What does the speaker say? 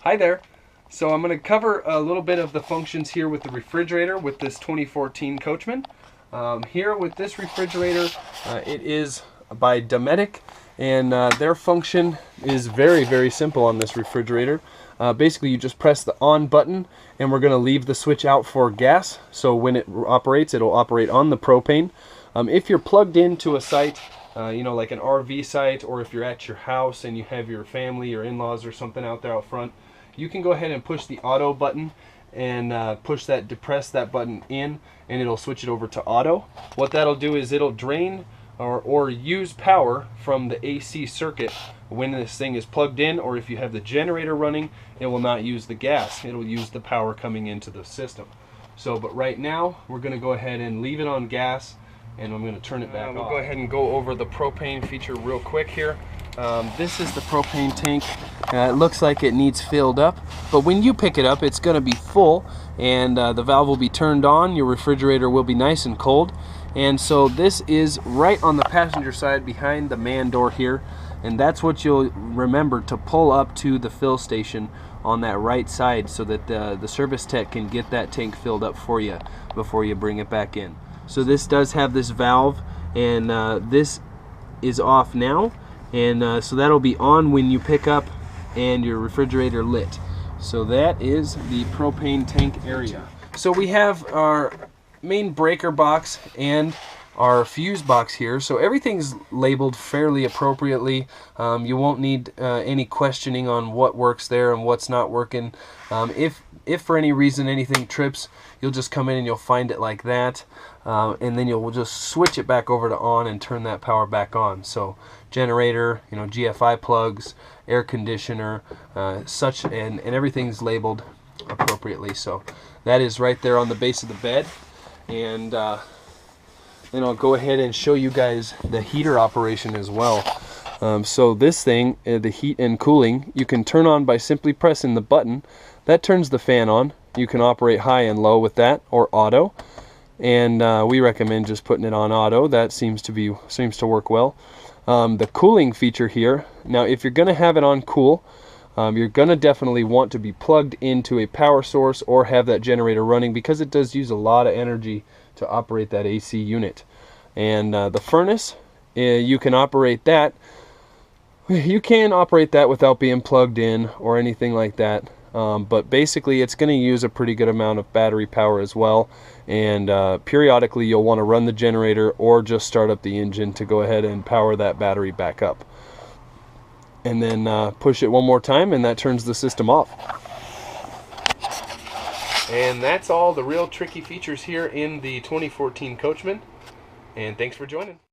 Hi there. So I'm going to cover a little bit of the functions here with the refrigerator with this 2014 Coachmen. Here with this refrigerator, it is by Dometic, and their function is very simple on this refrigerator. Basically you just press the on button and we're going to leave the switch out for gas, so when it operates, it'll operate on the propane. If you're plugged into a site, you know, like an RV site, or if you're at your house and you have your family or in-laws or something out there out front, you can go ahead and push the auto button and depress that button in, and it'll switch it over to auto. What that'll do is it'll drain or use power from the AC circuit when this thing is plugged in, or if you have the generator running, it will not use the gas. It'll use the power coming into the system. So, but right now we're going to go ahead and leave it on gas, and I'm going to turn it back off. We'll go ahead and go over the propane feature real quick here. This is the propane tank. It looks like it needs filled up, but when you pick it up, it's going to be full, and the valve will be turned on. Your refrigerator will be nice and cold. And so this is right on the passenger side behind the man door here, and that's what you'll remember to pull up to the fill station on that right side, so that the service tech can get that tank filled up for you before you bring it back in. So this does have this valve, and this is off now, and so that'll be on when you pick up and your refrigerator lit. So that is the propane tank area. So we have our main breaker box and our fuse box here, so everything's labeled fairly appropriately. You won't need any questioning on what works there and what's not working. If for any reason anything trips, you'll just come in and you'll find it like that, and then you'll just switch it back over to on and turn that power back on. So generator, you know, GFI plugs, air conditioner, such, and everything's labeled appropriately. So that is right there on the base of the bed. And then I'll go ahead and show you guys the heater operation as well. So this thing, the heat and cooling, you can turn on by simply pressing the button. That turns the fan on. You can operate high and low with that, or auto. And we recommend just putting it on auto. That seems to work well. The cooling feature here, now if you're going to have it on cool, you're going to definitely want to be plugged into a power source or have that generator running, because it does use a lot of energy to operate that AC unit. And the furnace, you can operate that. You can operate that without being plugged in or anything like that. But basically it's going to use a pretty good amount of battery power as well. And periodically you'll want to run the generator or just start up the engine to go ahead and power that battery back up. And then push it one more time, and that turns the system off. And that's all the real tricky features here in the 2014 Coachmen. And thanks for joining.